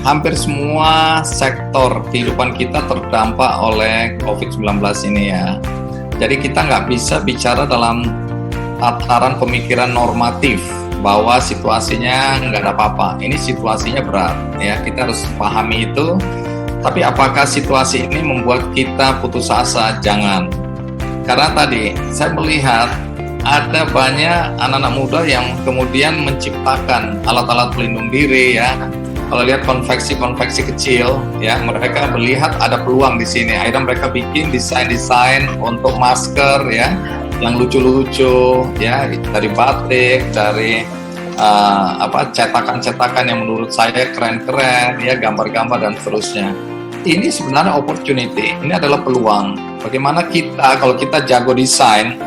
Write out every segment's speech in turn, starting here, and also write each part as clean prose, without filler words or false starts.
Hampir semua sektor kehidupan kita terdampak oleh COVID-19 ini ya. Jadi kita nggak bisa bicara dalam tataran pemikiran normatif bahwa situasinya nggak ada apa-apa. Ini situasinya berat ya, kita harus pahami itu. Tapi apakah situasi ini membuat kita putus asa? Jangan. Karena tadi saya melihat ada banyak anak-anak muda yang kemudian menciptakan alat-alat pelindung diri ya. Kalau lihat konveksi-konveksi kecil ya, mereka melihat ada peluang di sini. Akhirnya mereka bikin desain-desain untuk masker ya, yang lucu-lucu ya, dari batik, dari cetakan-cetakan yang menurut saya keren-keren ya, gambar-gambar dan seterusnya. Ini sebenarnya opportunity, ini adalah peluang. Bagaimana kita, kalau kita jago desain,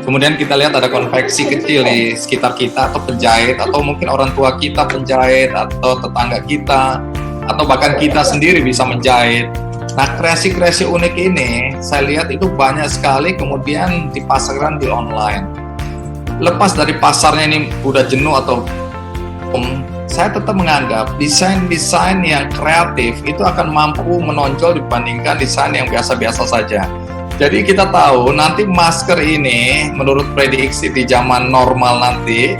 kemudian kita lihat ada konveksi kecil di sekitar kita, atau penjahit, atau mungkin orang tua kita penjahit, atau tetangga kita, atau bahkan kita sendiri bisa menjahit. Nah, kreasi-kreasi unik ini, saya lihat itu banyak sekali kemudian dipasarkan di online. Lepas dari pasarnya ini udah jenuh atau saya tetap menganggap desain-desain yang kreatif itu akan mampu menonjol dibandingkan desain yang biasa-biasa saja. Jadi kita tahu nanti masker ini menurut prediksi di zaman normal nanti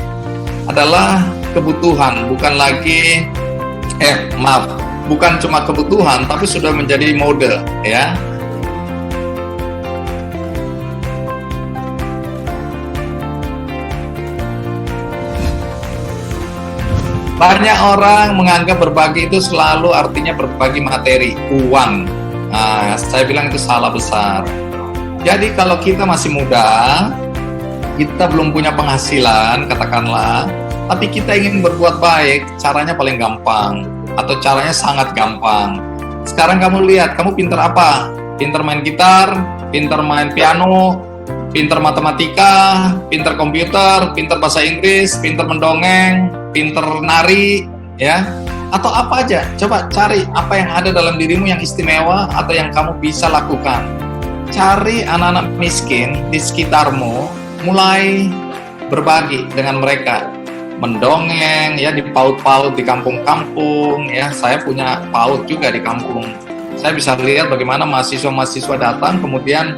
adalah kebutuhan, bukan cuma kebutuhan tapi sudah menjadi mode ya. Banyak orang menganggap berbagi itu selalu artinya berbagi materi, uang. Nah, saya bilang itu salah besar. Jadi kalau kita masih muda, kita belum punya penghasilan, katakanlah, tapi kita ingin berbuat baik, caranya paling gampang, atau caranya sangat gampang. Sekarang kamu lihat, kamu pintar apa? Pintar main gitar, pintar main piano, pintar matematika, pintar komputer, pintar bahasa Inggris, pintar mendongeng, pintar nari, ya, atau apa aja. Coba cari apa yang ada dalam dirimu yang istimewa atau yang kamu bisa lakukan. Cari anak-anak miskin di sekitarmu, mulai berbagi dengan mereka. Mendongeng, ya, di paut-paut di kampung-kampung, ya. Saya punya paut juga di kampung. Saya bisa lihat bagaimana mahasiswa-mahasiswa datang, kemudian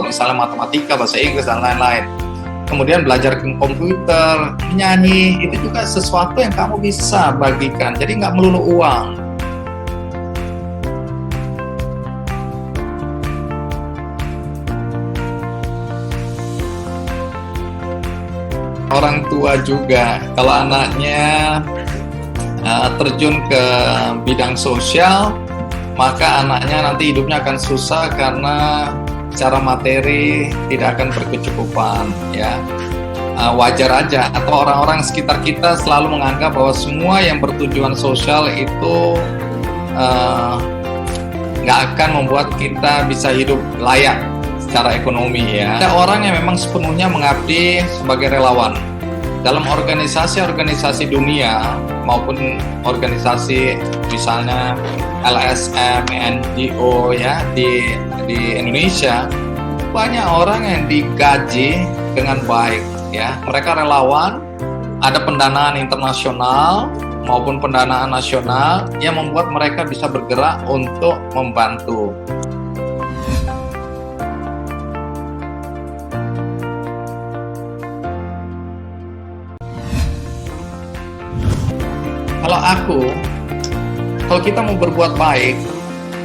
misalnya matematika, bahasa Inggris, dan lain-lain. Kemudian belajar komputer, menyanyi, itu juga sesuatu yang kamu bisa bagikan. Jadi nggak melulu uang. Orang tua juga, kalau anaknya terjun ke bidang sosial, maka anaknya nanti hidupnya akan susah karena secara materi tidak akan berkecukupan ya. Wajar aja, atau orang-orang sekitar kita selalu menganggap bahwa semua yang bertujuan sosial itu nggak akan membuat kita bisa hidup layak secara ekonomi ya. Ada orang yang memang sepenuhnya mengabdi sebagai relawan dalam organisasi-organisasi dunia maupun organisasi misalnya LSM, NGO ya di Indonesia. Banyak orang yang digaji dengan baik ya. Mereka relawan, ada pendanaan internasional maupun pendanaan nasional yang membuat mereka bisa bergerak untuk membantu. Kalau kita mau berbuat baik,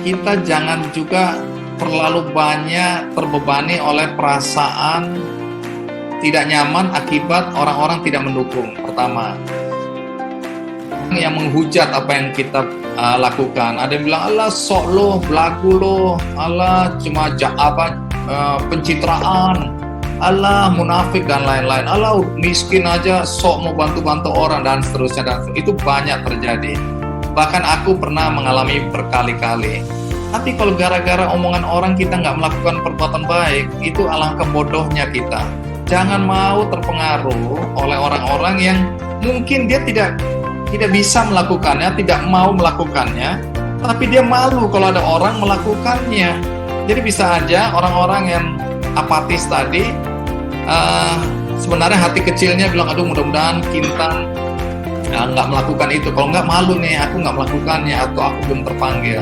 kita jangan juga terlalu banyak terbebani oleh perasaan tidak nyaman akibat orang-orang tidak mendukung. Pertama, yang menghujat apa yang kita lakukan. Ada yang bilang, alah sok lo, belagu lo, alah cuma pencitraan, alah munafik dan lain-lain, alah miskin aja sok mau bantu-bantu orang dan seterusnya, dan itu banyak terjadi. Bahkan aku pernah mengalami berkali-kali. Tapi kalau gara-gara omongan orang kita nggak melakukan perbuatan baik, itu alangkah bodohnya kita. Jangan mau terpengaruh oleh orang-orang yang mungkin dia tidak bisa melakukannya, tidak mau melakukannya, tapi dia malu kalau ada orang melakukannya. Jadi bisa aja orang-orang yang apatis tadi sebenarnya hati kecilnya bilang, aduh mudah-mudahan Kintan nggak melakukan itu. Kalau nggak malu nih, aku nggak melakukannya atau aku belum terpanggil.